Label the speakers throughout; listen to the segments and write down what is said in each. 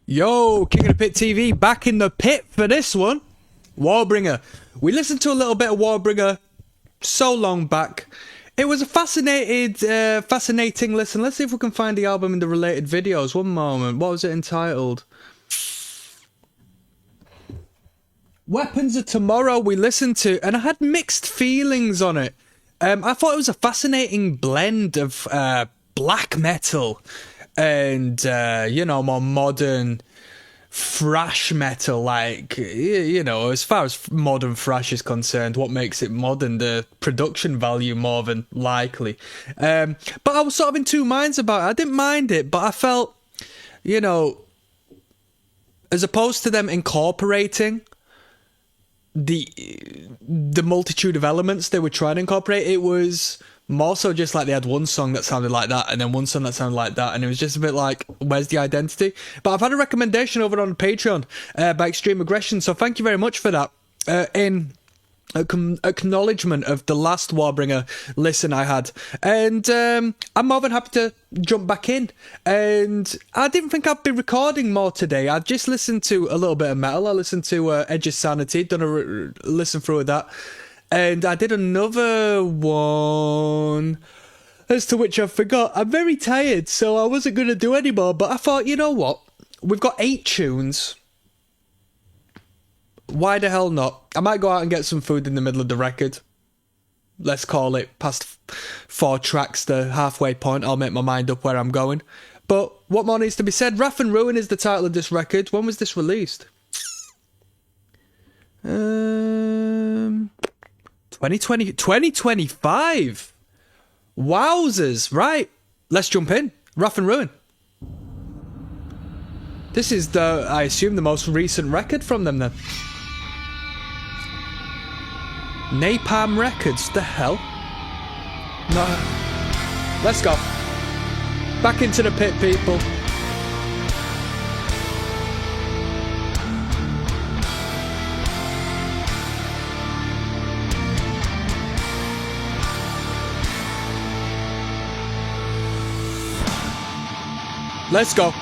Speaker 1: Yo, King of the Pit TV, back in the pit for this one. Warbringer. We listened to a little bit of Warbringer so long back. It was a fascinating listen. Let's see if we can find the album in the related videos. One moment. What was it entitled? Weapons of Tomorrow we listened to, and I had mixed feelings on it. I thought it was a fascinating blend of black metal and more modern thrash metal, like, as far as modern thrash is concerned, what makes it modern? The production value, more than likely. But I was sort of in two minds about it. I didn't mind it, but I felt, as opposed to them incorporating the multitude of elements they were trying to incorporate, it was more so just like they had one song that sounded like that and then one song that sounded like that, and it was just a bit like, where's the identity? But I've had a recommendation over on Patreon by Extreme Aggression, so thank you very much for that, in acknowledgement of the last Warbringer listen I had, and I'm more than happy to jump back in. And I didn't think I'd be recording more today. I just listened to a little bit of metal. I listened to Edge of Sanity, done a listen through of that, and I did another one as to which I forgot. I'm very tired, so I wasn't going to do any more, but I thought, you know what, we've got 8 tunes. Why the hell not? I might go out and get some food in the middle of the record. Let's call it past 4 tracks, the halfway point. I'll make my mind up where I'm going. But what more needs to be said? Wrath and Ruin is the title of this record. When was this released? 2025. Wowzers. Right. Let's jump in. Wrath and Ruin. This is I assume, the most recent record from them then. Napalm Records, the hell? No. Let's go. Back into the pit, people. Let's go.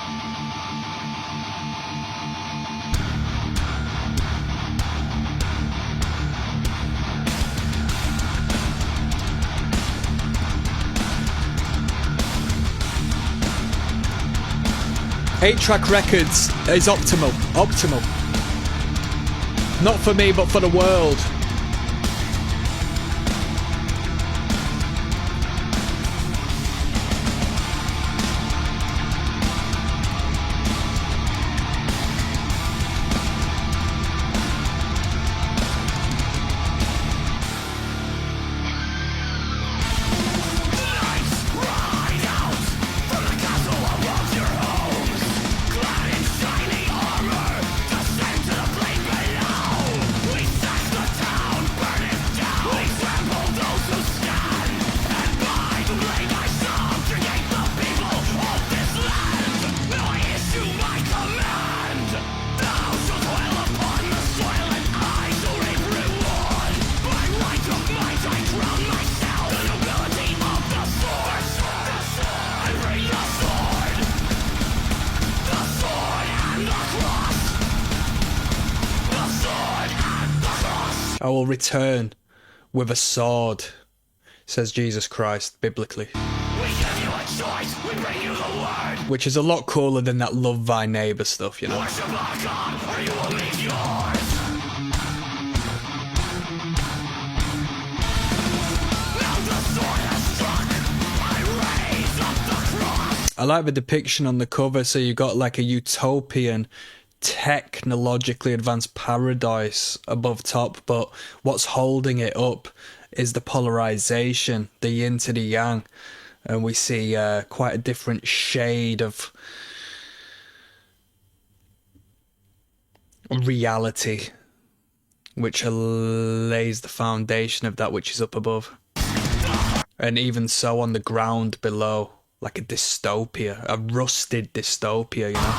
Speaker 1: Eight-track records is optimal. Optimal. Not for me, but for the world. I will return with a sword, says Jesus Christ, biblically. We give you a choice, we bring you the word. Which is a lot cooler than that love thy neighbour stuff, you know. Worship our God, or you will leave yours. Now the sword has struck, I raise up the cross. I like the depiction on the cover, so you got like a utopian, technologically advanced paradise above top, but what's holding it up is the polarization, the yin to the yang, and we see quite a different shade of reality which lays the foundation of that which is up above, and even so on the ground below, like a dystopia, a rusted dystopia, you know.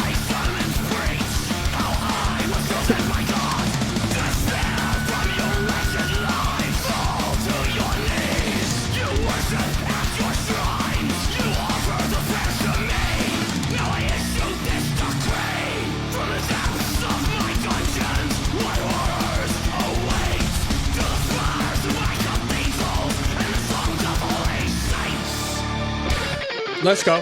Speaker 1: Let's go.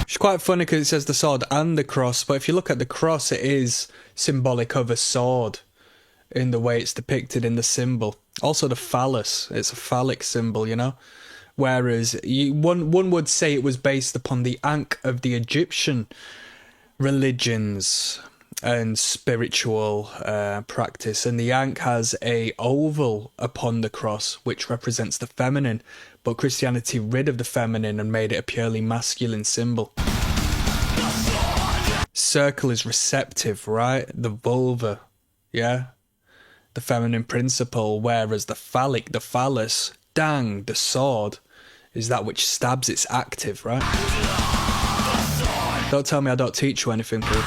Speaker 1: It's quite funny because it says the sword and the cross, but if you look at the cross, it is symbolic of a sword in the way it's depicted in the symbol. Also the phallus, it's a phallic symbol, you know? Whereas one would say it was based upon the Ankh of the Egyptian religions and spiritual practice, and the Ankh has a oval upon the cross which represents the feminine, but Christianity rid of the feminine and made it a purely masculine symbol. Circle is receptive, right? The vulva, yeah, the feminine principle, whereas the phallic, the phallus, dang, the sword, is that which stabs, it's active, right? Don't tell me I don't teach you anything, people.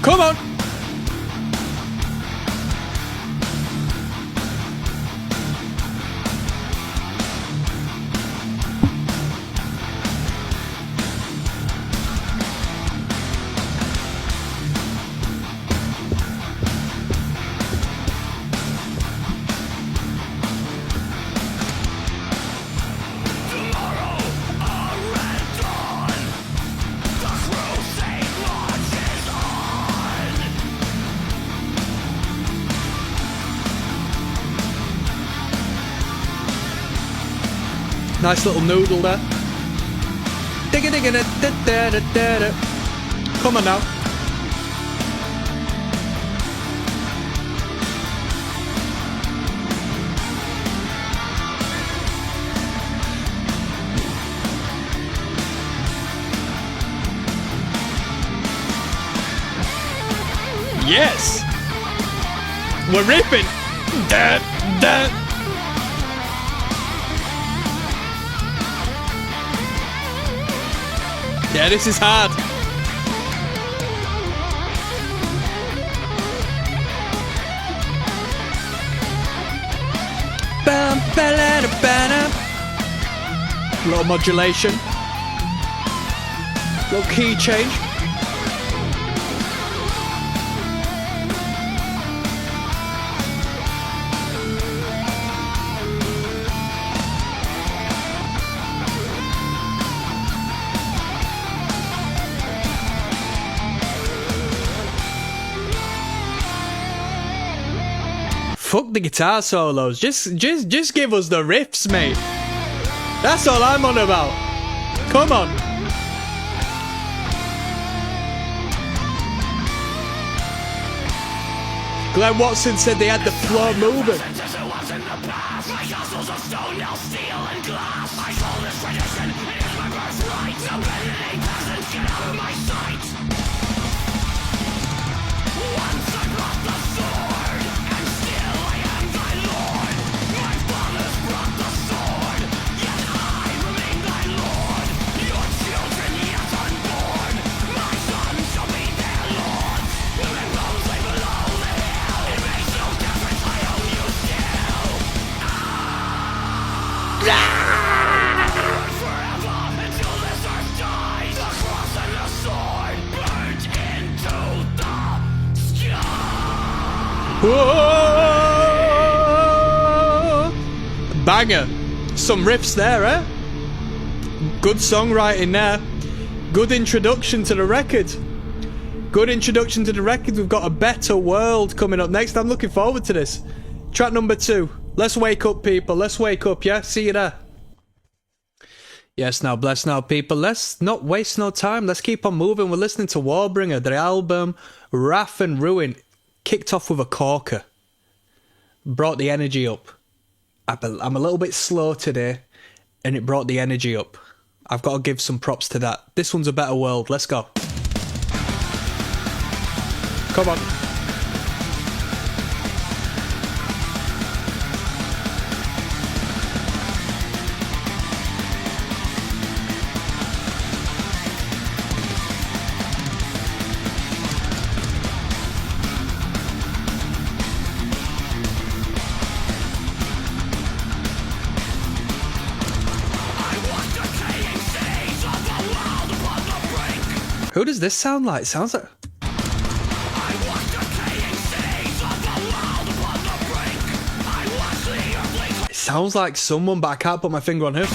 Speaker 1: Come on! Nice little noodle there. Come on now. Yes! We're ripping! Yeah, this is hard. Little modulation. Little key change. Fuck the guitar solos. Just give us the riffs, mate. That's all I'm on about. Come on. Glenn Watson said they had the floor moving. Whoa! Banger. Some riffs there, eh? Good songwriting there. Good introduction to the record. Good introduction to the record. We've got a better world coming up next. I'm looking forward to this. Track number 2. Let's wake up, people. Let's wake up, yeah? See you there. Yes, now, bless now, people. Let's not waste no time. Let's keep on moving. We're listening to Warbringer, the album Wrath and Ruin. Kicked off with a corker. Brought the energy up. I'm a little bit slow today, and it brought the energy up. I've got to give some props to that. This one's a better world. Let's go. Come on. Who does this sound like? It sounds like... It sounds like someone, but I can't put my finger on who.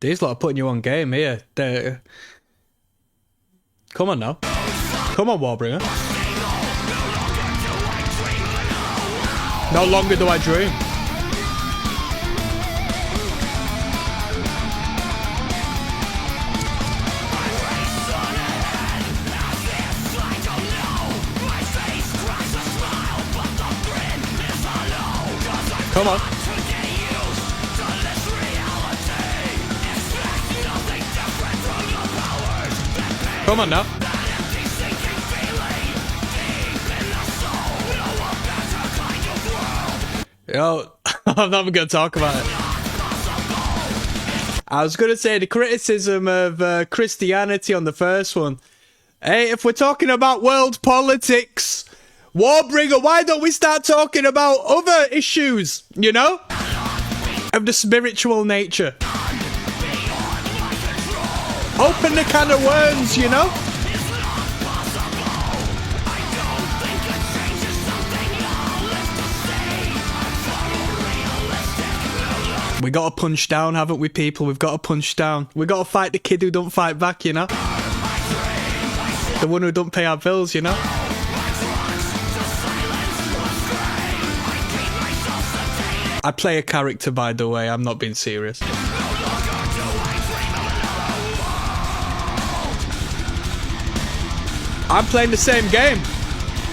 Speaker 1: These lot are putting you on game here. Come on now. Come on, Warbringer. No longer do I dream. Come on. Come on now. Yo, I'm not even going to talk about it. I was going to say the criticism of Christianity on the first one. Hey, if we're talking about world politics, Warbringer, why don't we start talking about other issues, you know? Of the spiritual nature. Open the can of worms, you know? We gotta punch down, haven't we, people? We've gotta punch down. We gotta fight the kid who don't fight back, you know? The one who don't pay our bills, you know? I play a character, by the way. I'm not being serious. I'm playing the same game.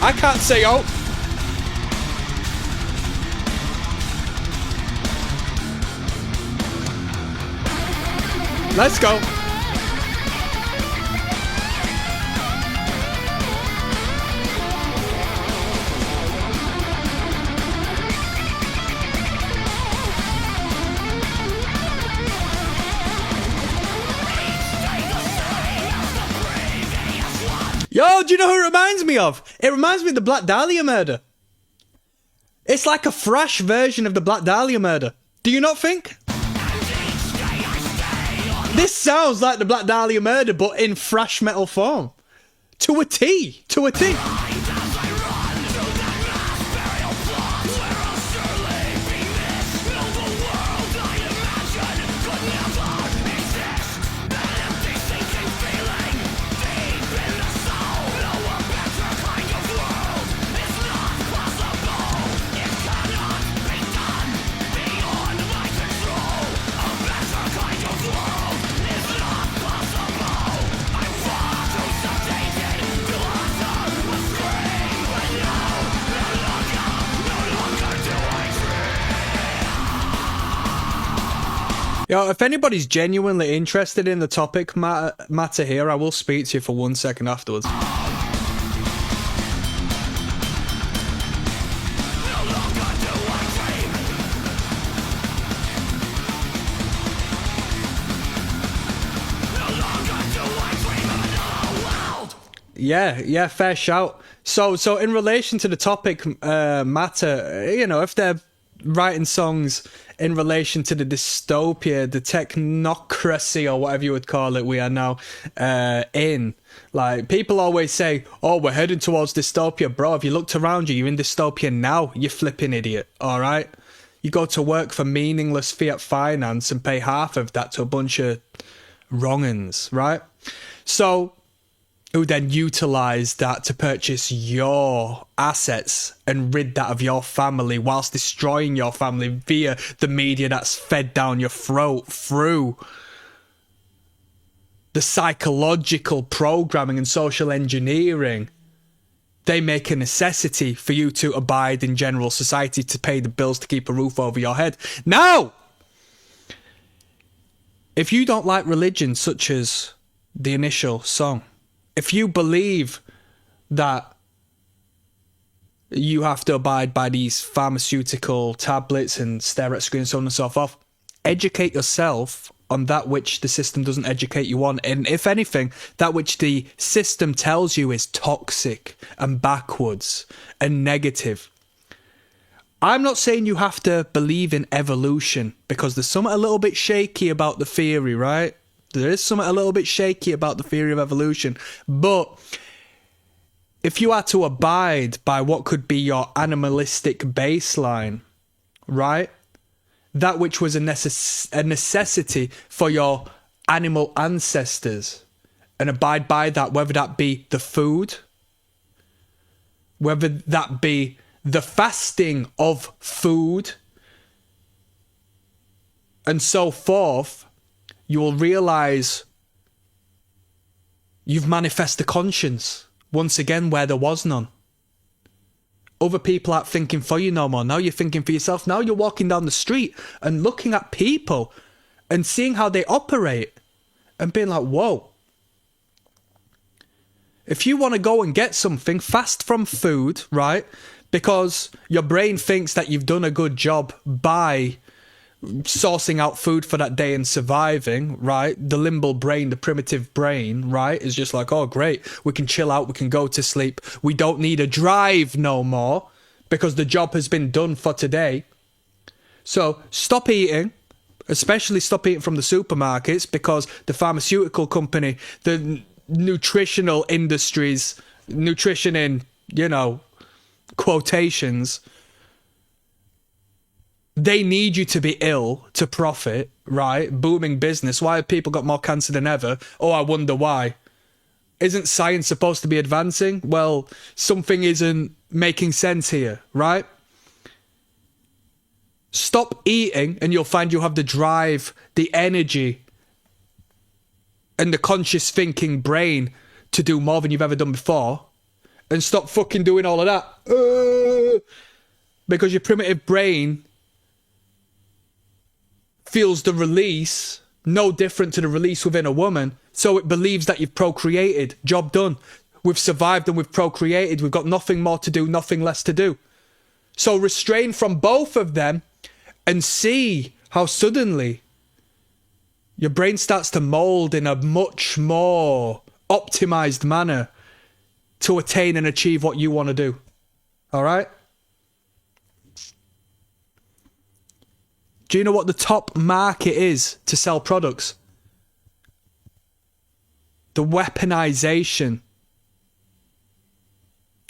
Speaker 1: I can't say, oh. Let's go. Yo, do you know who it reminds me of? It reminds me of the Black Dahlia murder. It's like a fresh version of the Black Dahlia murder. Do you not think? This sounds like the Black Dahlia murder, but in thrash metal form. To a T. To a T. Yo, if anybody's genuinely interested in the topic matter here, I will speak to you for 1 second afterwards. Yeah, fair shout. So in relation to the topic matter, you know, if they're writing songs in relation to the dystopia, the technocracy, or whatever you would call it, we are now in. Like, people always say, oh, we're heading towards dystopia. Bro, if you looked around you, you're in dystopia now, you flipping idiot, alright? You go to work for meaningless fiat finance and pay half of that to a bunch of wrong'uns, right? So, who then utilise that to purchase your assets and rid that of your family whilst destroying your family via the media that's fed down your throat through the psychological programming and social engineering They make a necessity for you to abide in general society, to pay the bills, to keep a roof over your head. Now, if you don't like religion, such as the initial song, if you believe that you have to abide by these pharmaceutical tablets and stare at screens, so on and so forth, educate yourself on that which the system doesn't educate you on. And if anything, that which the system tells you is toxic and backwards and negative. I'm not saying you have to believe in evolution, because there's something a little bit shaky about the theory, right? There is something a little bit shaky about the theory of evolution. But if you are to abide by what could be your animalistic baseline, right? That which was a necessity for your animal ancestors, and abide by that, whether that be the food, whether that be the fasting of food, and so forth, you will realize you've manifested conscience once again where there was none. Other people aren't thinking for you no more. Now you're thinking for yourself. Now you're walking down the street and looking at people and seeing how they operate and being like, whoa. If you want to go and get something, fast from food, right? Because your brain thinks that you've done a good job by sourcing out food for that day and surviving, right? The limbic brain, the primitive brain, right, is just like, oh, great, we can chill out, we can go to sleep. We don't need a drive no more because the job has been done for today. So stop eating, especially stop eating from the supermarkets, because the pharmaceutical company, the nutritional industries, nutrition in, quotations, they need you to be ill to profit, right? Booming business. Why have people got more cancer than ever? Oh, I wonder why. Isn't science supposed to be advancing? Well, something isn't making sense here, right? Stop eating and you'll find you have the drive, the energy, and the conscious thinking brain to do more than you've ever done before. And stop fucking doing all of that. Because your primitive brain feels the release no different to the release within a woman, so it believes that you've procreated. Job done. We've survived and we've procreated. We've got nothing more to do, nothing less to do. So restrain from both of them and see how suddenly your brain starts to mold in a much more optimized manner to attain and achieve what you want to do. All right? Do you know what the top market is to sell products? The weaponization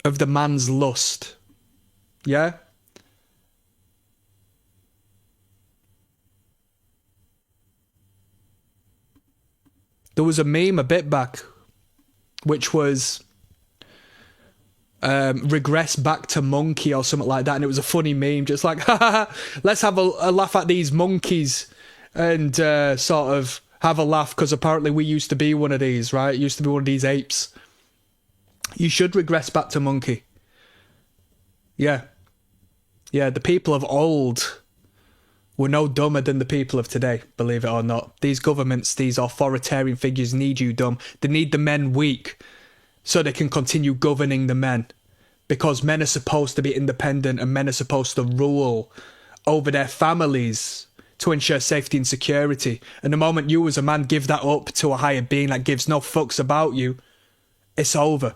Speaker 1: of the man's lust. Yeah? There was a meme a bit back which was regress back to monkey or something like that, and it was a funny meme, just like, let's have a laugh at these monkeys and sort of have a laugh, because apparently we used to be one of these, right? Used to be one of these apes. You should regress back to monkey. Yeah, the people of old were no dumber than the people of today, believe it or not. These governments, these authoritarian figures need you dumb. They need the men weak so they can continue governing the men. Because men are supposed to be independent and men are supposed to rule over their families to ensure safety and security. And the moment you as a man give that up to a higher being that gives no fucks about you, it's over.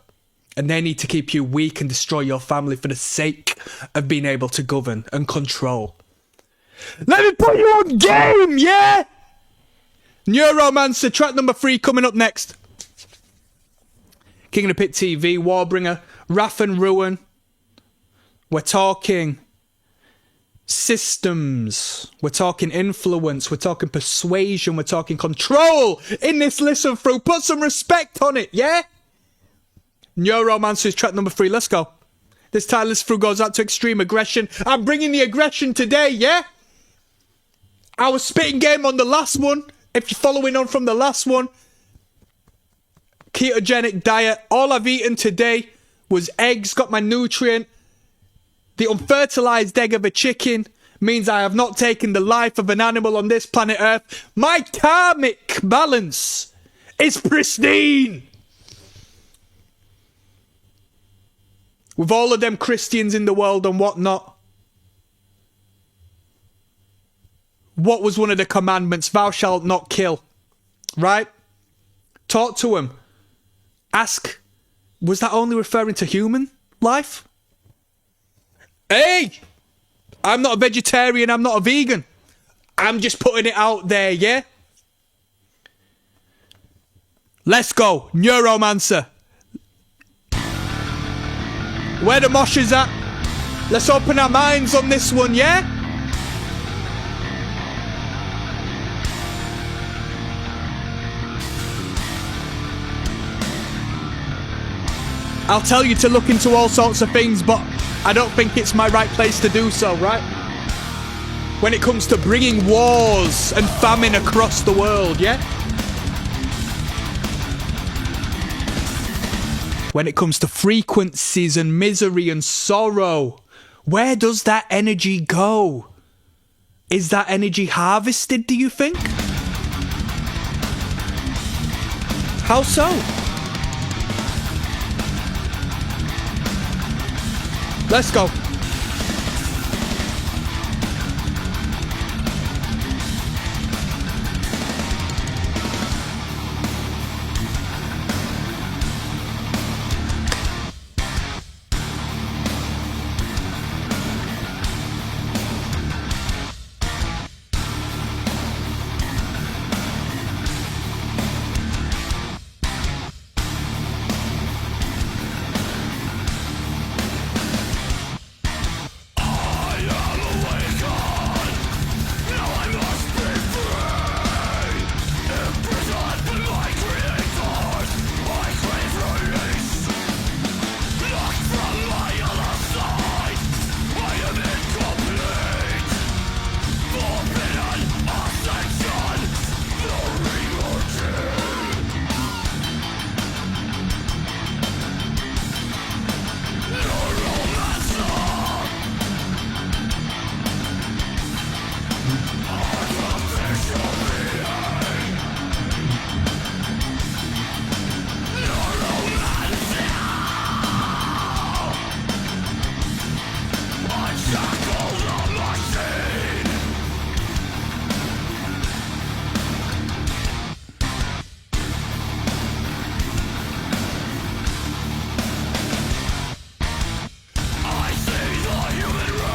Speaker 1: And they need to keep you weak and destroy your family for the sake of being able to govern and control. Let me put you on game, yeah? Neuromancer, track number 3 coming up next. King of the Pit TV, Warbringer, Wrath and Ruin. We're talking systems. We're talking influence. We're talking persuasion. We're talking control in this listen through. Put some respect on it, yeah? Neuromancer's track number 3. Let's go. This time listen through goes out to extreme aggression. I'm bringing the aggression today, yeah? I was spitting game on the last one. If you're following on from the last one, ketogenic diet. All I've eaten today was eggs, got my nutrient. The unfertilized egg of a chicken means I have not taken the life of an animal on this planet Earth. My karmic balance is pristine. With all of them Christians in the world and whatnot. What was one of the commandments? Thou shalt not kill. Right? Talk to him. Ask, was that only referring to human life? Hey! I'm not a vegetarian, I'm not a vegan. I'm just putting it out there, yeah? Let's go. Neuromancer. Where the mosh is at? Let's open our minds on this one, yeah? I'll tell you to look into all sorts of things, but I don't think it's my right place to do so, right? When it comes to bringing wars and famine across the world, yeah? When it comes to frequencies and misery and sorrow, where does that energy go? Is that energy harvested, do you think? How so? Let's go.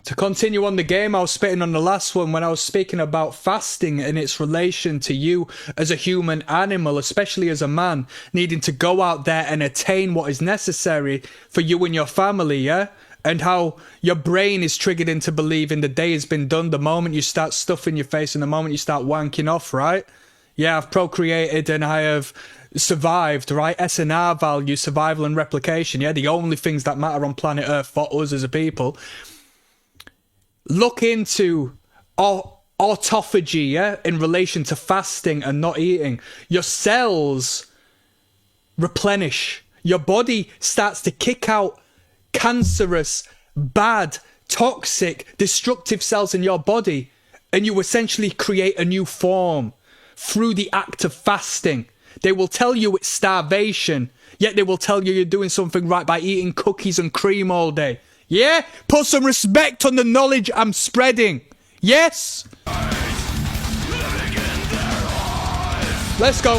Speaker 1: To continue on the game, I was spitting on the last one when I was speaking about fasting and its relation to you as a human animal, especially as a man, needing to go out there and attain what is necessary for you and your family, yeah? And how your brain is triggered into believing the day has been done the moment you start stuffing your face and the moment you start wanking off, right? Yeah, I've procreated and I have survived, right? SNR value, survival and replication, yeah? The only things that matter on planet Earth for us as a people. Look into autophagy, yeah, in relation to fasting and not eating. Your cells replenish. Your body starts to kick out cancerous, bad, toxic, destructive cells in your body, and you essentially create a new form through the act of fasting. They will tell you it's starvation, yet they will tell you you're doing something right by eating cookies and cream all day. Yeah? Put some respect on the knowledge I'm spreading. Yes? Let's go.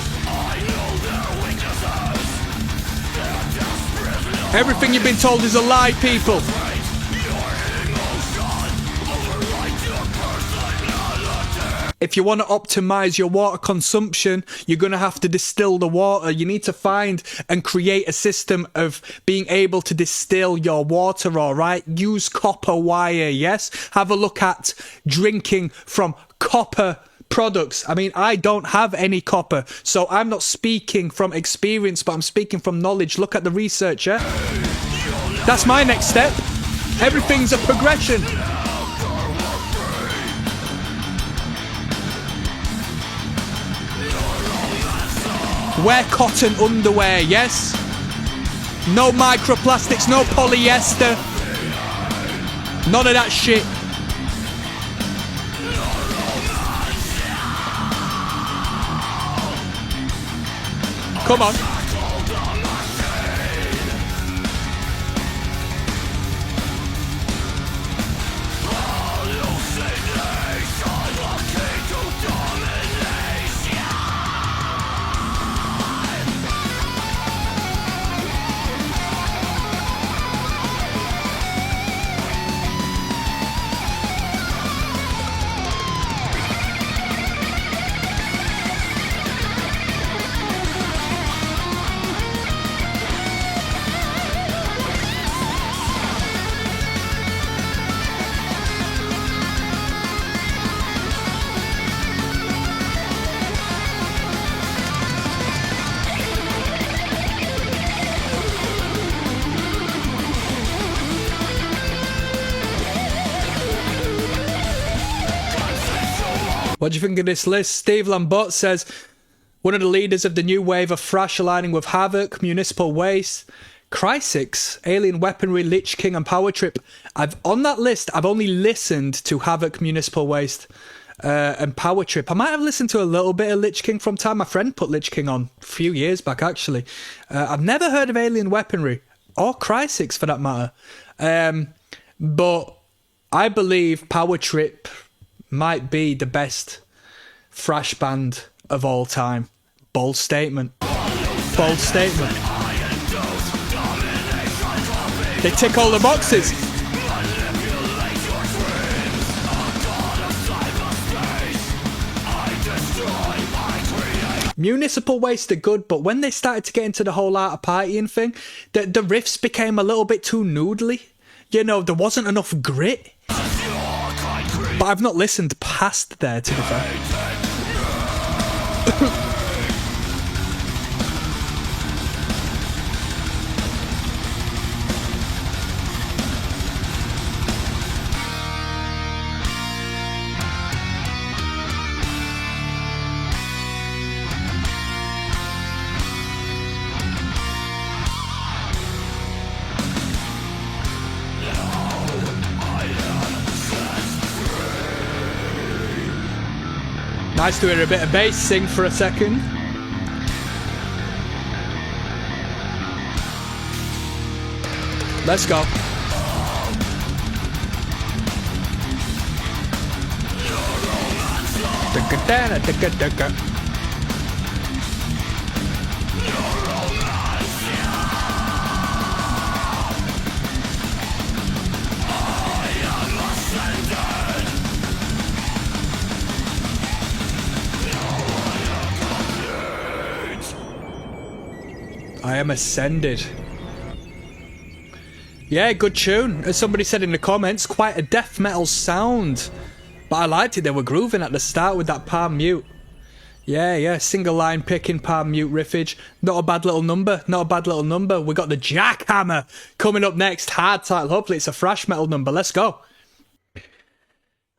Speaker 1: Everything you've been told is a lie, people. If you want to optimize your water consumption, you're going to have to distill the water. You need to find and create a system of being able to distill your water, all right? Use copper wire, yes? Have a look at drinking from copper products. I mean, I don't have any copper, so I'm not speaking from experience, but I'm speaking from knowledge. Look at the research, yeah? That's my next step. Everything's a progression. Wear cotton underwear, yes? No microplastics, no polyester. None of that shit. Come on. What do you think of this list? Steve Lambert says, one of the leaders of the new wave of thrash aligning with Havoc, Municipal Waste, Crysis, Alien Weaponry, Lich King and Power Trip. On that list, I've only listened to Havoc, Municipal Waste and Power Trip. I might have listened to a little bit of Lich King from time. My friend put Lich King on a few years back, actually. I've never heard of Alien Weaponry, or Crysis for that matter. But I believe Power Trip might be the best thrash band of all time. Bold statement. Bold statement. They tick all the boxes. Municipal Waste are good, but when they started to get into the whole art of partying thing, the riffs became a little bit too noodly. You know, there wasn't enough grit. But I've not listened past there, to be fair. Nice to hear a bit of bass sing for a second. Let's go. I am ascended. Yeah, good tune. As somebody said in the comments, quite a death metal sound. But I liked it, they were grooving at the start with that palm mute. Yeah, single line picking, palm mute riffage. Not a bad little number, not a bad little number. We got the Jackhammer coming up next, hard title. Hopefully it's a thrash metal number, let's go.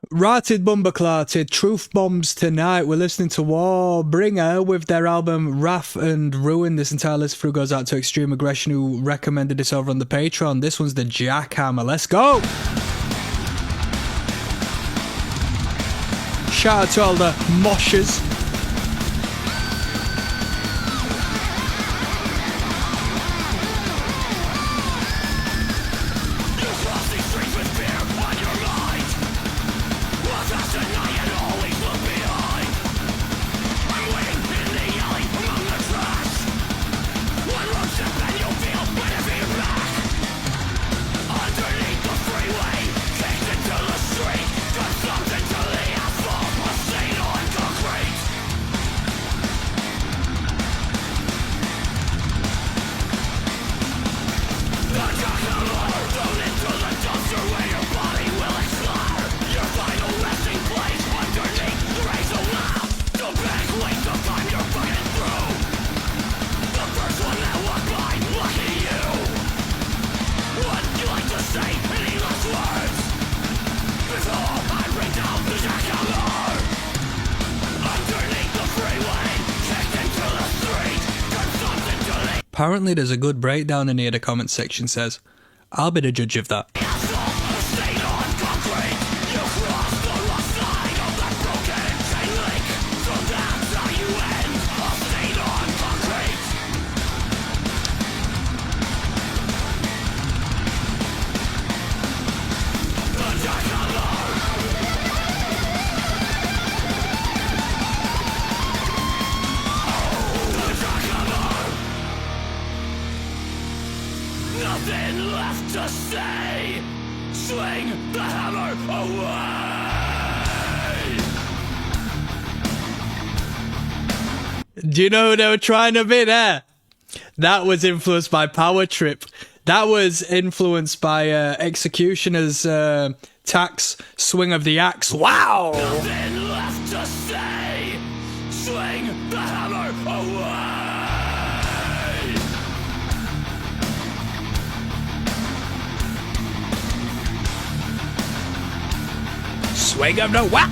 Speaker 1: Rotted Bumberclarted, Truth Bombs Tonight. We're listening to Warbringer with their album Wrath and Ruin. This entire list through goes out to Extreme Aggression, who recommended this over on the Patreon. This one's the Jackhammer. Let's go! Shout out to all the moshers. Apparently there's a good breakdown in here, the comment section says. I'll be the judge of that.
Speaker 2: Nothing left to say. Swing the hammer away.
Speaker 1: Do you know who they were trying to be there? That was influenced by Power Trip. That was influenced by Executioner's Tax, Swing of the Axe. Wow!
Speaker 2: Nothing left to say. Swing the hammer away.
Speaker 1: Swing of the wow!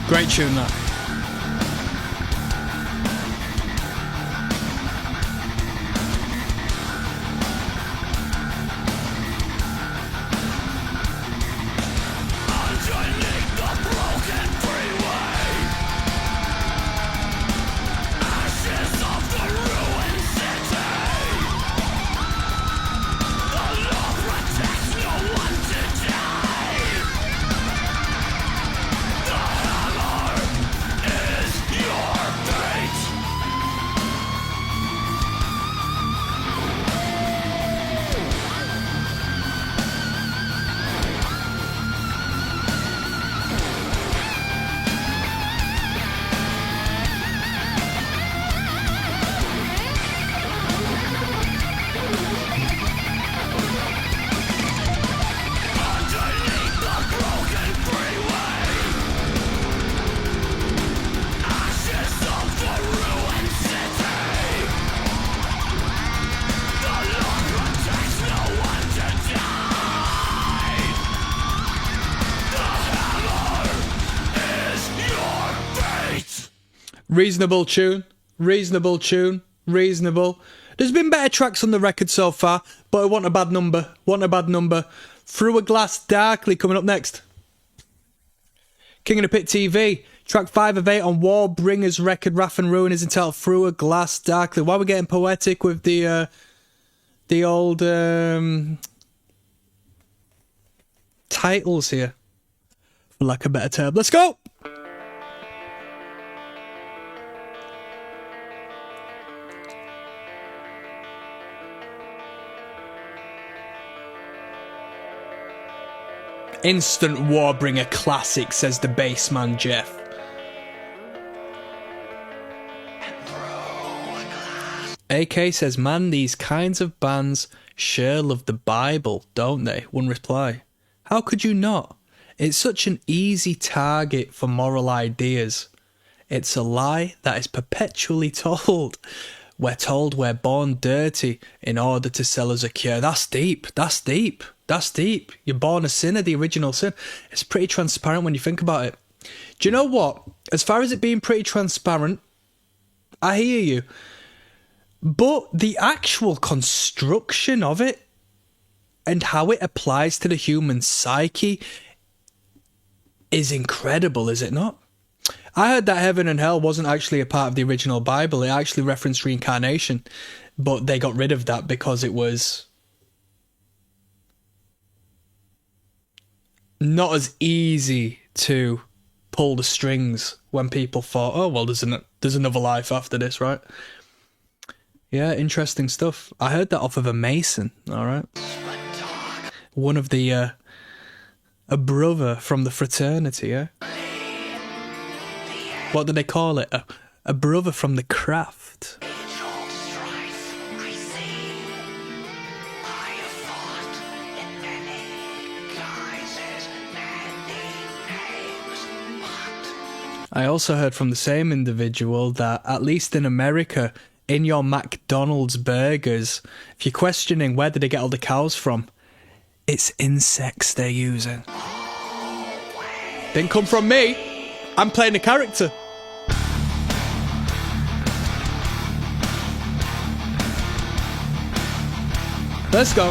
Speaker 1: Great tune, that.
Speaker 2: Underneath the broken freeway, ashes of the ruined city. The law protects no one to die. The hammer is your fate. Underneath the broken freeway, ashes of the ruined city. The law protects no one to die. The hammer is your fate.
Speaker 1: Reasonable tune. Reasonable tune. Reasonable. There's been better tracks on the record so far, but I want a bad number. Want a bad number. Through a Glass Darkly coming up next. King of the Pit TV. Track 5 of 8 on Warbringer's record Wrath and Ruin is entitled Through a Glass Darkly. Why are we getting poetic with the old titles here? For lack of a better term. Let's go! Instant Warbringer classic, says the bassman Jeff. AK says, man, these kinds of bands sure love the Bible, don't they? One reply. How could you not? It's such an easy target for moral ideas. It's a lie that is perpetually told. We're told we're born dirty in order to sell us a cure. That's deep. That's deep. That's deep. You're born a sinner, the original sin. It's pretty transparent when you think about it. Do you know what? As far as it being pretty transparent, I hear you. But the actual construction of it and how it applies to the human psyche is incredible, is it not? I heard that heaven and hell wasn't actually a part of the original Bible. It actually referenced reincarnation. But they got rid of that because it was not as easy to pull the strings when people thought, oh, well, there's another life after this, right? Yeah, interesting stuff. I heard that off of a Mason, all right? One of the, a brother from the fraternity, yeah? What do they call it? A brother from the craft. I also heard from the same individual that, at least in America, in your McDonald's burgers, if you're questioning where did they get all the cows from, it's insects they're using. Didn't come from me. I'm playing a character. Let's go.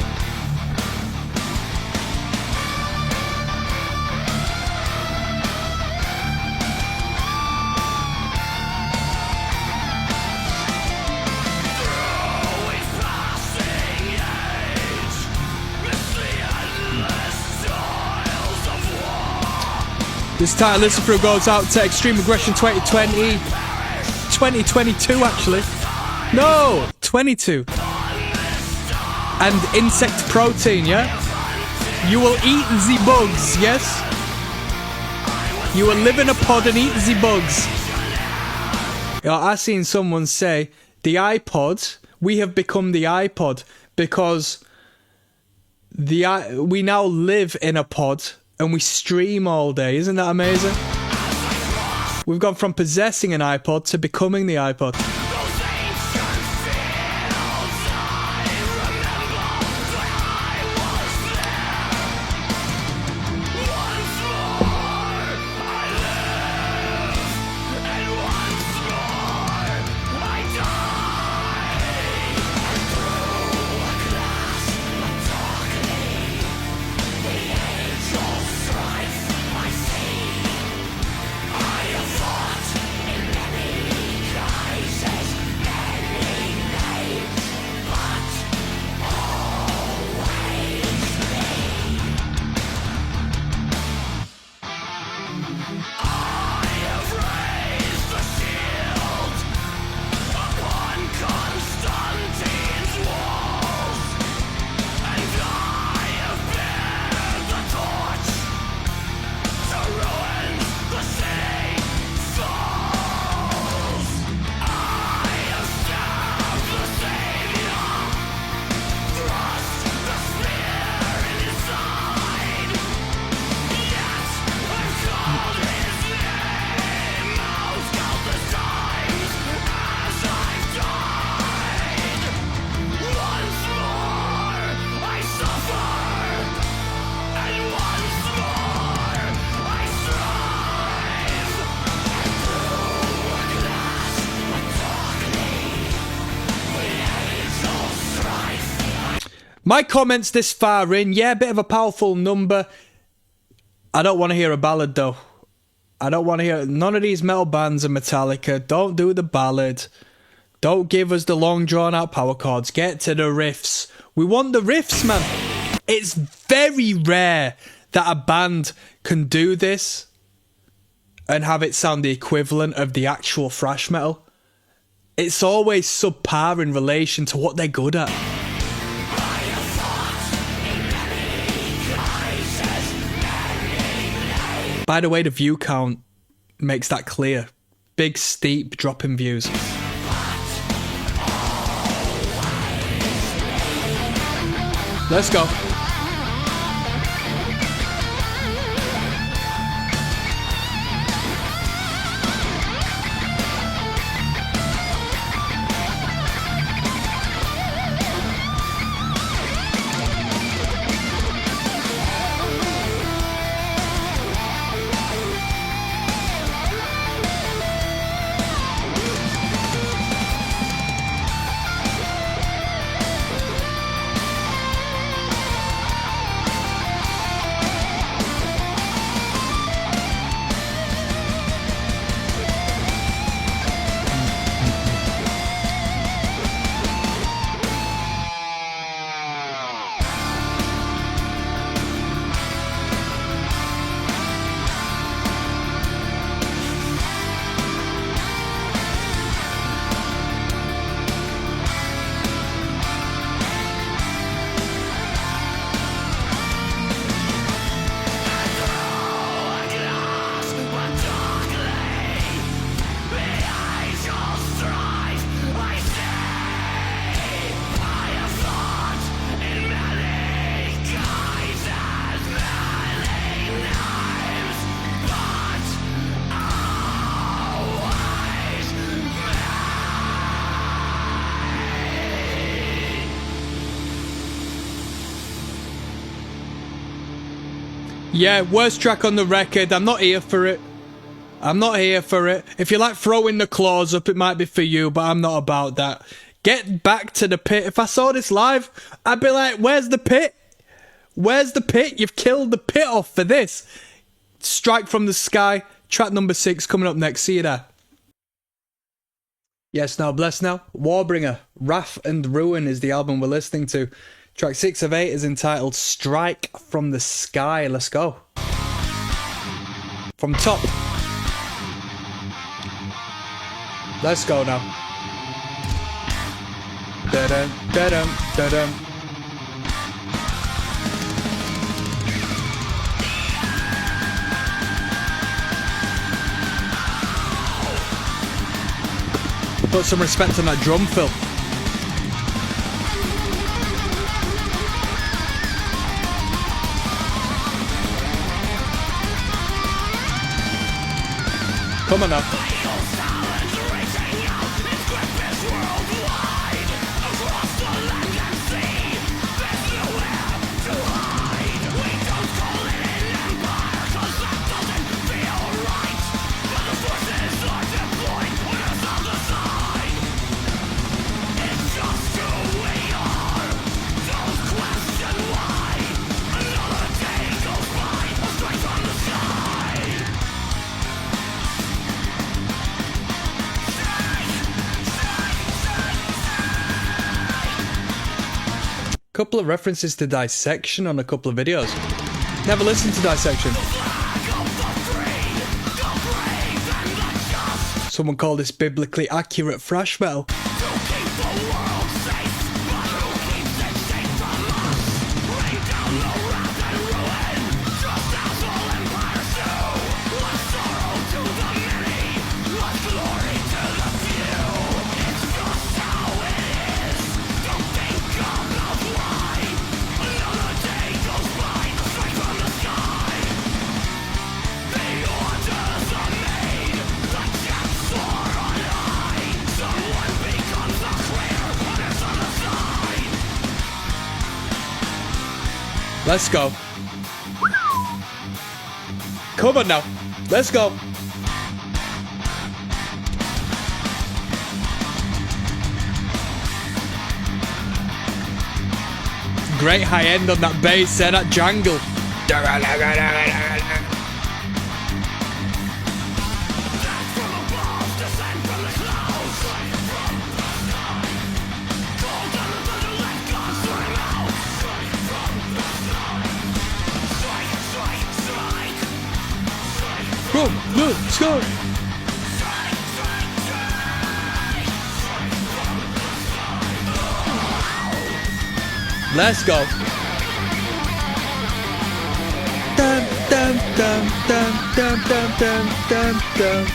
Speaker 1: This title listen through goes out to Extreme Aggression 2020. 2022 actually. No, 22. And Insect Protein, yeah? You will eat the bugs, yes? You will live in a pod and eat the bugs. You know, I seen someone say, the iPod, we have become the iPod because we now live in a pod and we stream all day. Isn't that amazing? We've gone from possessing an iPod to becoming the iPod. My comments this far in, yeah, a bit of a powerful number. I don't want to hear a ballad though. I don't want to hear none of these metal bands and Metallica. Don't do the ballad. Don't give us the long drawn out power chords. Get to the riffs. We want the riffs, man. It's very rare that a band can do this and have it sound the equivalent of the actual thrash metal. It's always subpar in relation to what they're good at. By the way, the view count makes that clear. Big, steep drop in views. Let's go. Yeah, worst track on the record. I'm not here for it. I'm not here for it. If you like throwing the claws up, it might be for you, but I'm not about that. Get back to the pit. If I saw this live, I'd be like, where's the pit? Where's the pit? You've killed the pit off for this. Strike from the Sky, track number 6 coming up next. See you there. Yes, now bless now. Warbringer, Wrath and Ruin is the album we're listening to. Track 6 of 8 is entitled Strike from the Sky. Let's go. From top. Let's go now. Da-dum, da-dum, da-dum. Put some respect on that drum fill. Come on now. Couple of references to Dissection on a couple of videos. Never listened to Dissection. Someone called this biblically accurate thrash metal. Let's go. Come on now. Let's go. Great high end on that bass there, that jangle. Let's go. Let's go. Dum dum dum dum dum dum dum dum dum.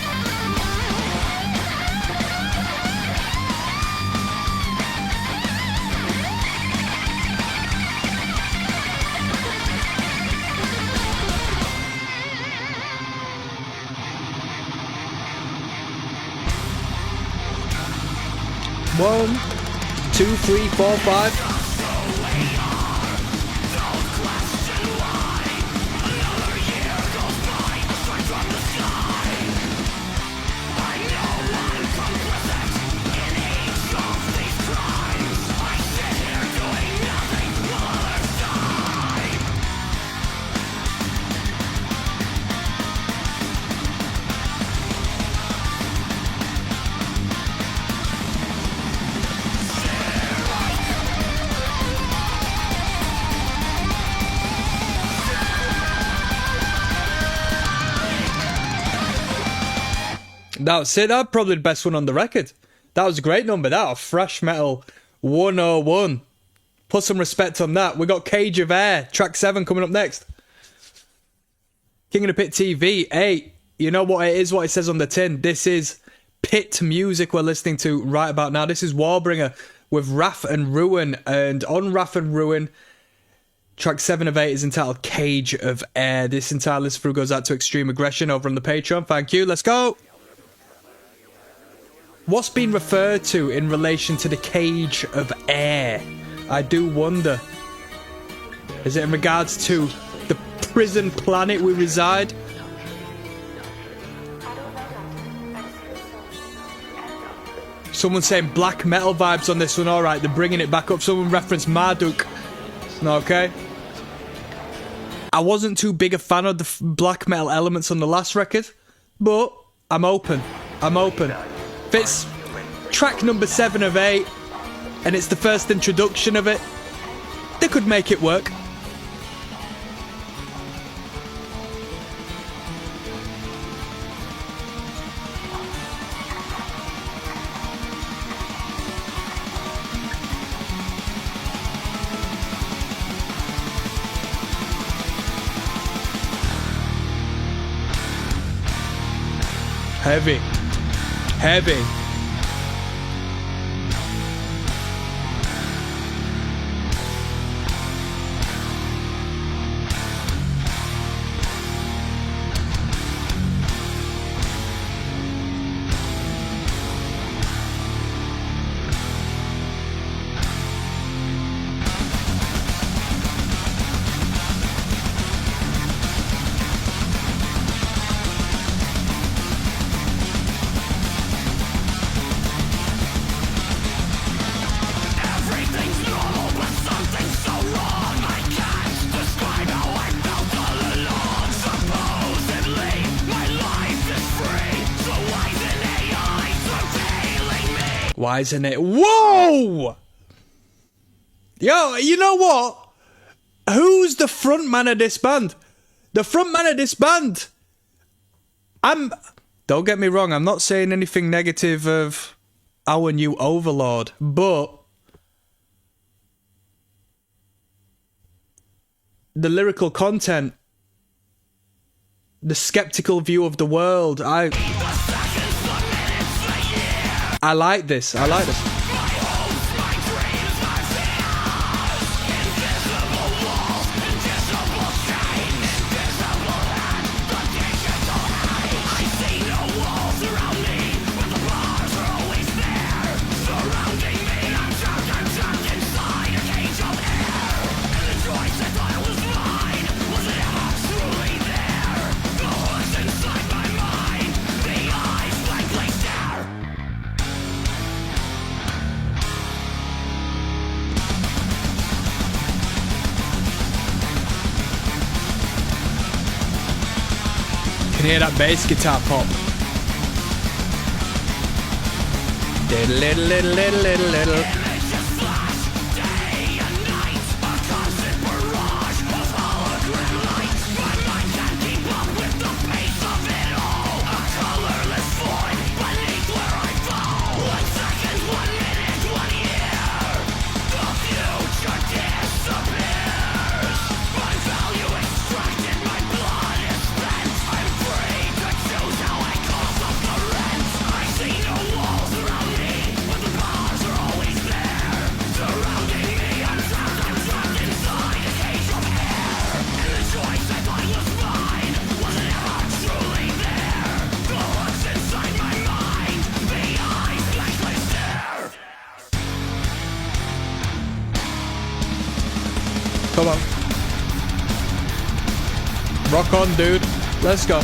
Speaker 1: One, 2, 3, 4, 5. That's it. That's probably the best one on the record. That was a great number. That Thrash Metal 101. Put some respect on that. We got Cage of Air, track 7 coming up next. King of the Pit TV. Hey, you know what it is, what it says on the tin. This is pit music we're listening to right about now. This is Warbringer with Wrath and Ruin. And on Wrath and Ruin, track 7 of 8 is entitled Cage of Air. This entire list through goes out to Extreme Aggression over on the Patreon. Thank you. Let's go. What's been referred to in relation to the Cage of Air? I do wonder. Is it in regards to the prison planet we reside? Someone saying black metal vibes on this one. Alright, they're bringing it back up. Someone referenced Marduk. Okay. I wasn't too big a fan of the black metal elements on the last record, but I'm open. I'm open. If it's track number 7 of 8, and it's the first introduction of it, they could make it work. Heavy. Heavy. Why isn't it? Whoa! Yo, you know what? Who's the front man of this band? The front man of this band. Don't get me wrong, I'm not saying anything negative of our new overlord, but the lyrical content, the skeptical view of the world, I like this. I like this. Can hear that bass guitar pop. Diddle little little little little. Come on. Rock on, dude. Let's go.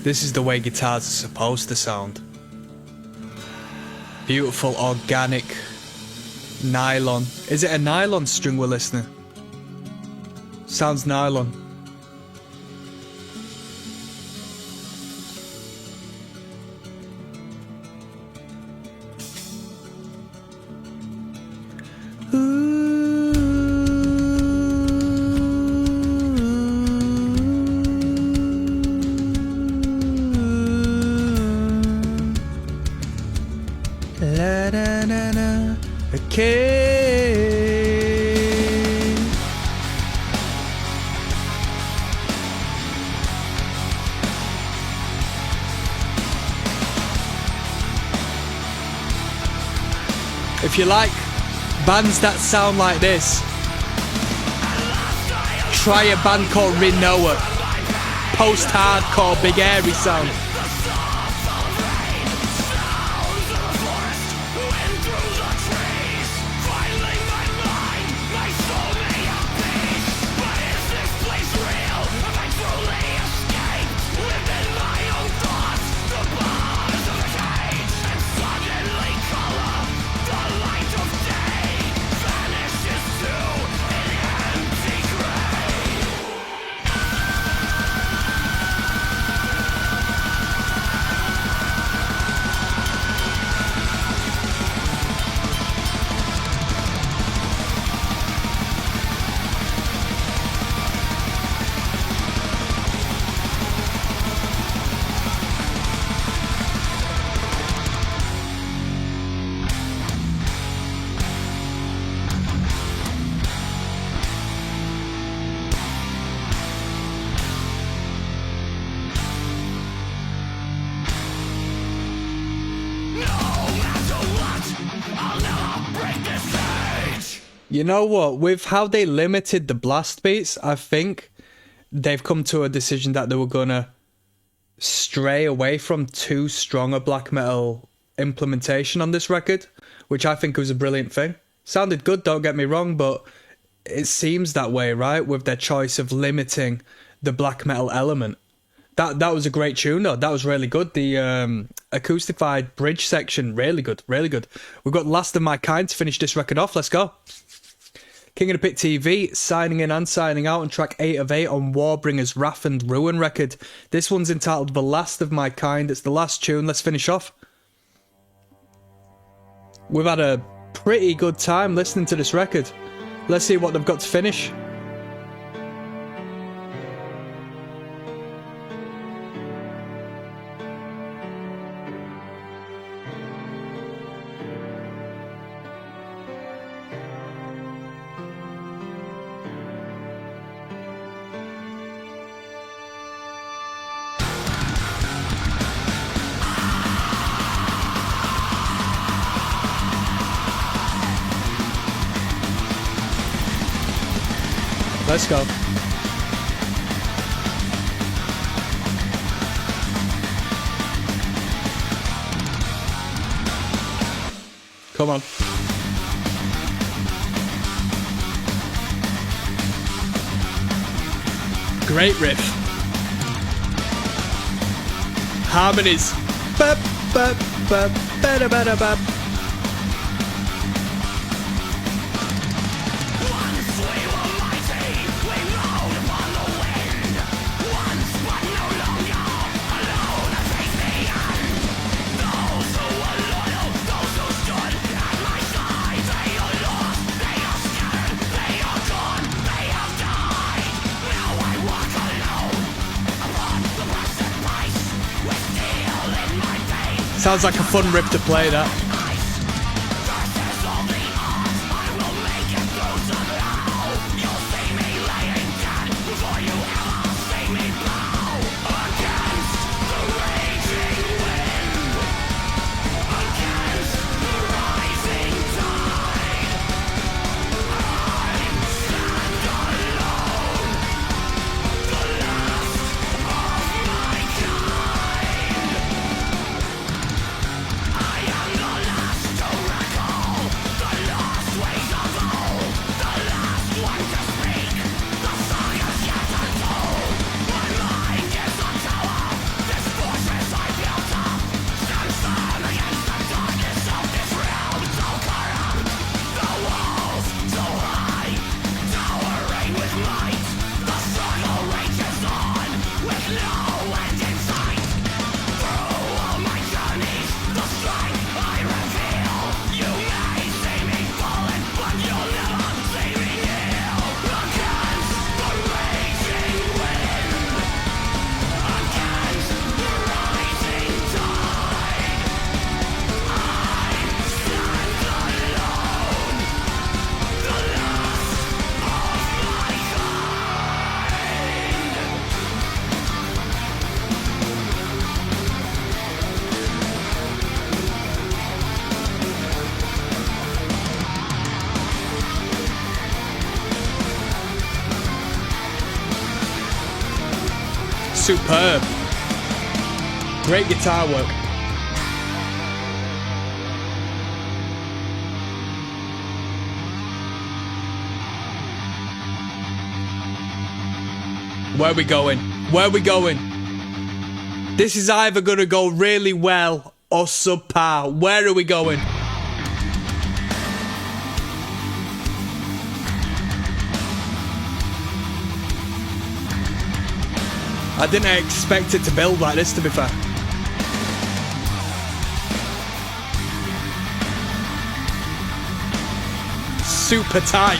Speaker 1: This is the way guitars are supposed to sound. Beautiful, organic, Nylon. Is it a nylon string we're listening? Sounds nylon. La da da da. Okay. If you like bands that sound like this, try a band called Rinoa. Post-hardcore, big airy sound. You know what? With how they limited the blast beats, I think they've come to a decision that they were gonna stray away from too strong a black metal implementation on this record, which I think was a brilliant thing. Sounded good, don't get me wrong, but it seems that way, right? With their choice of limiting the black metal element. That was a great tune, though. That was really good. The acoustified bridge section, really good, really good. We've got Last of My Kind to finish this record off. Let's go. King of the Pit TV signing in and signing out on track 8 of 8 on Warbringer's Wrath and Ruin record. This one's entitled The Last of My Kind. It's the last tune. Let's finish off. We've had a pretty good time listening to this record. Let's see what they've got to finish. Let's go. Come on. Great riff. Harmonies. Bap, bap, bap, bada, bada, bap. Sounds like a fun riff to play, that.
Speaker 2: I am the
Speaker 1: Superb. Great guitar work. Where are we going? Where are we going? This is either going to go really well or subpar. Where are we going? I didn't expect it to build like this, to be fair. Super tight.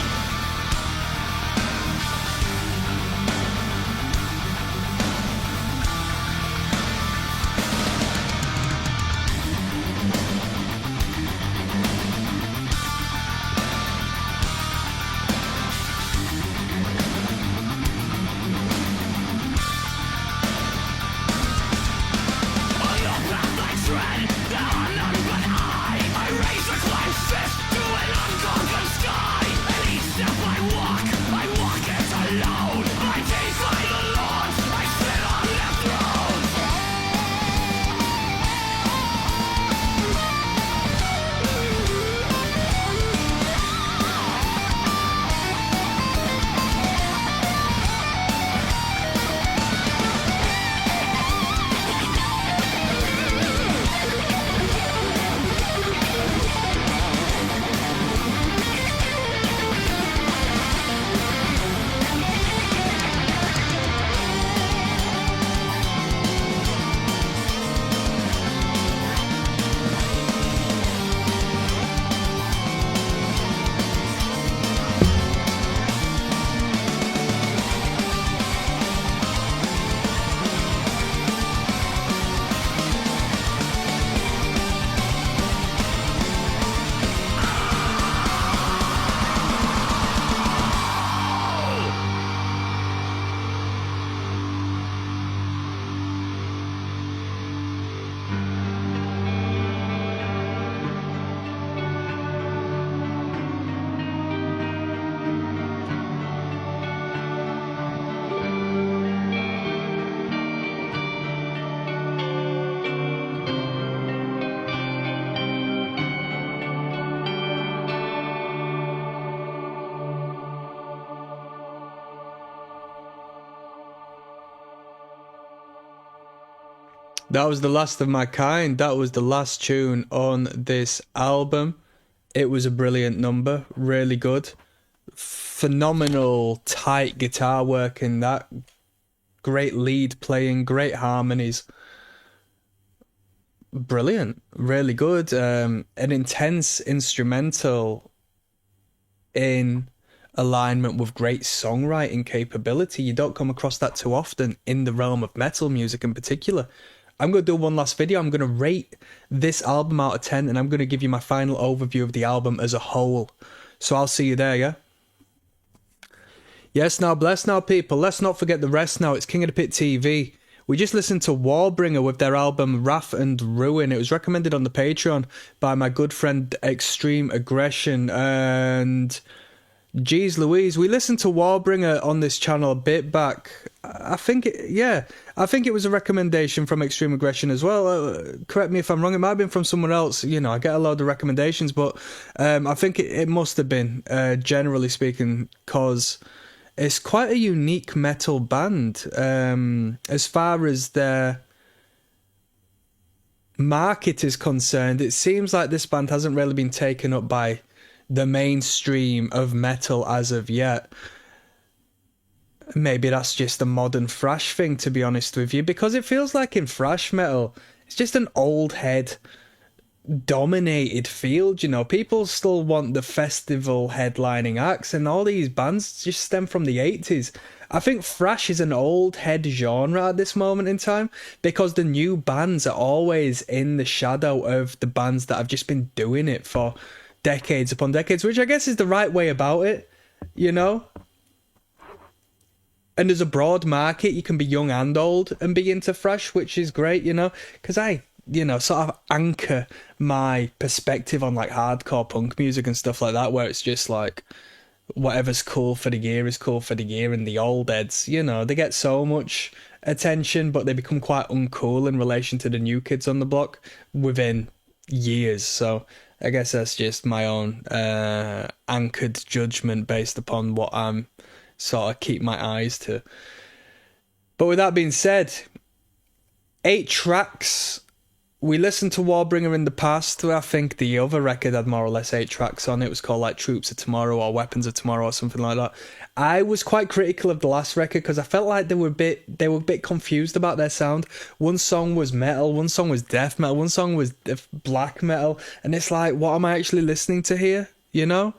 Speaker 1: That was The Last of My Kind. That was the last tune on this album. It was a brilliant number, really good. Phenomenal tight guitar work in that. Great lead playing, great harmonies. Brilliant, really good. An intense instrumental in alignment with great songwriting capability. You don't come across that too often in the realm of metal music in particular. I'm going to do one last video. I'm going to rate this album out of 10, and I'm going to give you my final overview of the album as a whole. So I'll see you there, yeah? Yes, now, bless now, people. Let's not forget the rest now. It's King of the Pit TV. We just listened to Warbringer with their album Wrath and Ruin. It was recommended on the Patreon by my good friend Extreme Aggression. And geez Louise, we listened to Warbringer on this channel a bit back. I think it was a recommendation from Extreme Aggression as well. Correct me if I'm wrong. It might have been from someone else. You know, I get a load of recommendations, but I think it must have been, generally speaking, because it's quite a unique metal band. As far as their market is concerned, it seems like this band hasn't really been taken up by the mainstream of metal as of yet. Maybe that's just a modern thrash thing, to be honest with you, because it feels like in thrash metal, it's just an old head dominated field, you know. People still want the festival headlining acts, and all these bands just stem from the 80s. I think thrash is an old head genre at this moment in time because the new bands are always in the shadow of the bands that have just been doing it for decades upon decades, which I guess is the right way about it, you know. And there's a broad market. You can be young and old and be into thrash, which is great, you know, because I, you know, sort of anchor my perspective on like hardcore punk music and stuff like that, where it's just like whatever's cool for the year is cool for the year, and the old heads, you know, they get so much attention, but they become quite uncool in relation to the new kids on the block within years. So I guess that's just my own anchored judgment based upon what I'm sort of keep my eyes to. But with that being said, 8 tracks. We listened to Warbringer in the past. I think the other record had more or less 8 tracks on it. It was called like Troops of Tomorrow or Weapons of Tomorrow or something like that. I was quite critical of the last record because I felt like they were a bit confused about their sound. One song was metal, one song was death metal, one song was black metal, and it's like, what am I actually listening to here? You know?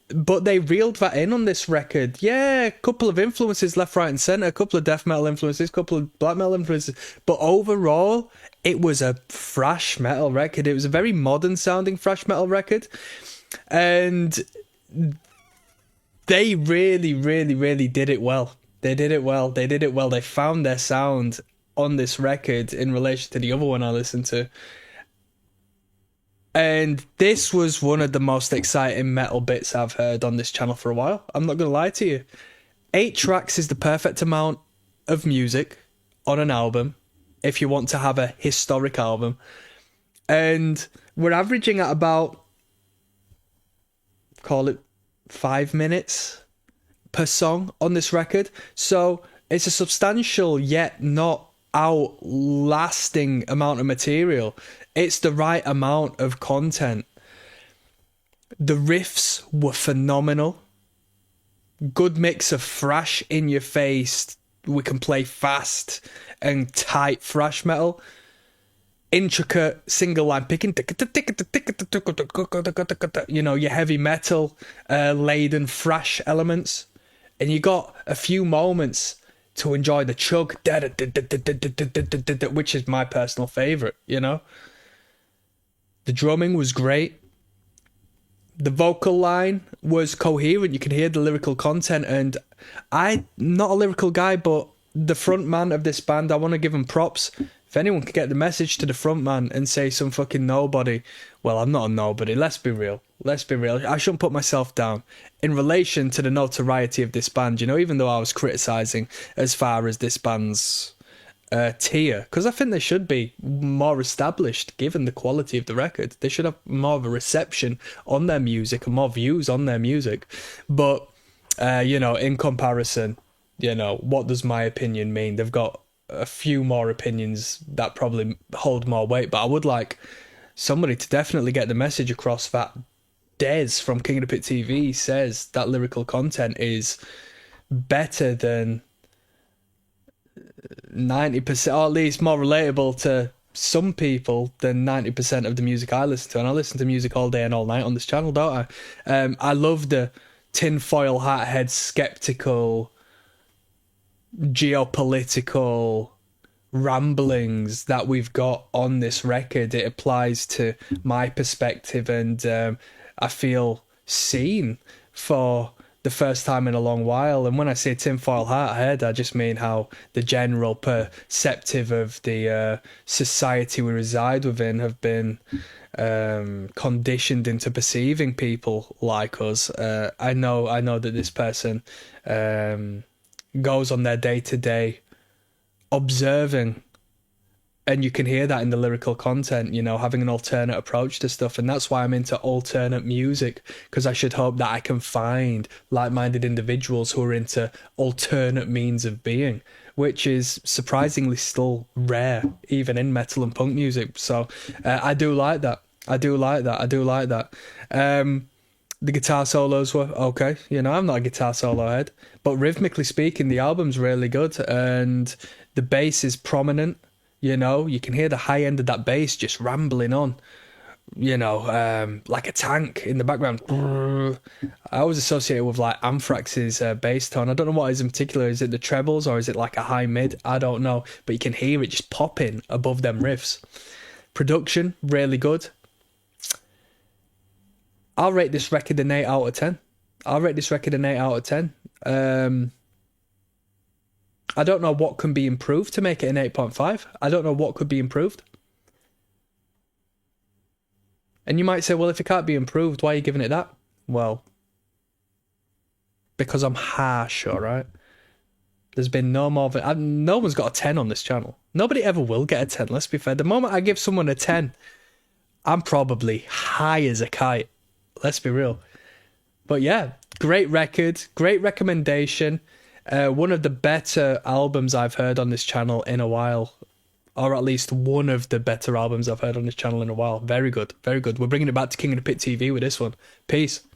Speaker 1: But they reeled that in on this record. Yeah, a couple of influences left, right and centre, a couple of death metal influences, a couple of black metal influences. But overall, it was a thrash metal record. It was a very modern sounding thrash metal record. And they really, really, really did it well. They did it well. They found their sound on this record in relation to the other one I listened to. And this was one of the most exciting metal bits I've heard on this channel for a while. I'm not going to lie to you. 8 tracks is the perfect amount of music on an album if you want to have a historic album. And we're averaging at about, call it 5 minutes per song on this record. So it's a substantial yet not outlasting amount of material. It's the right amount of content. The riffs were phenomenal. Good mix of thrash in your face. We can play fast and tight thrash metal. Intricate single line picking. You know, your heavy metal laden thrash elements. And you got a few moments to enjoy the chug, which is my personal favourite, you know. The drumming was great. The vocal line was coherent. You can hear the lyrical content. And I'm not a lyrical guy, but the front man of this band, I want to give him props. If anyone could get the message to the front man and say some fucking nobody, well, I'm not a nobody. Let's be real. I shouldn't put myself down in relation to the notoriety of this band, you know, even though I was criticising as far as this band's tier, because I think they should be more established given the quality of the record. They should have more of a reception on their music and more views on their music. But you know, in comparison, you know, what does my opinion mean? They've got a few more opinions that probably hold more weight, but I would like somebody to definitely get the message across that Des from King of the Pit TV says that lyrical content is better than 90%, or at least more relatable to some people than 90% of the music I listen to. And I listen to music all day and all night on this channel, don't I? I love the tinfoil hat head, skeptical, geopolitical ramblings that we've got on this record. It applies to my perspective, and I feel seen for the first time in a long while. And when I say tinfoil hat head, I just mean how the general perceptive of the society we reside within have been conditioned into perceiving people like us. I know that this person goes on their day-to-day observing, and you can hear that in the lyrical content, you know, having an alternate approach to stuff. And that's why I'm into alternate music, because I should hope that I can find like-minded individuals who are into alternate means of being, which is surprisingly still rare, even in metal and punk music. So I do like that. The guitar solos were okay. You know, I'm not a guitar solo head, but rhythmically speaking, the album's really good, and the bass is prominent. You know, you can hear the high end of that bass just rambling on. You know, like a tank in the background. I always associate it with like Anthrax's bass tone. I don't know what it is in particular. Is it the trebles or is it like a high mid? I don't know, but you can hear it just popping above them riffs. Production really good. I'll rate this record an 8 out of 10. I'll rate this record an 8 out of 10. I don't know what can be improved to make it an 8.5. I don't know what could be improved. And you might say, well, if it can't be improved, why are you giving it that? Well, because I'm harsh, all right? There's been no more than... no one's got a 10 on this channel. Nobody ever will get a 10, let's be fair. The moment I give someone a 10, I'm probably high as a kite. Let's be real. But yeah, great record, great recommendation. One of the better albums I've heard on this channel in a while. Or at least one of the better albums I've heard on this channel in a while. Very good, very good. We're bringing it back to King of the Pit TV with this one. Peace.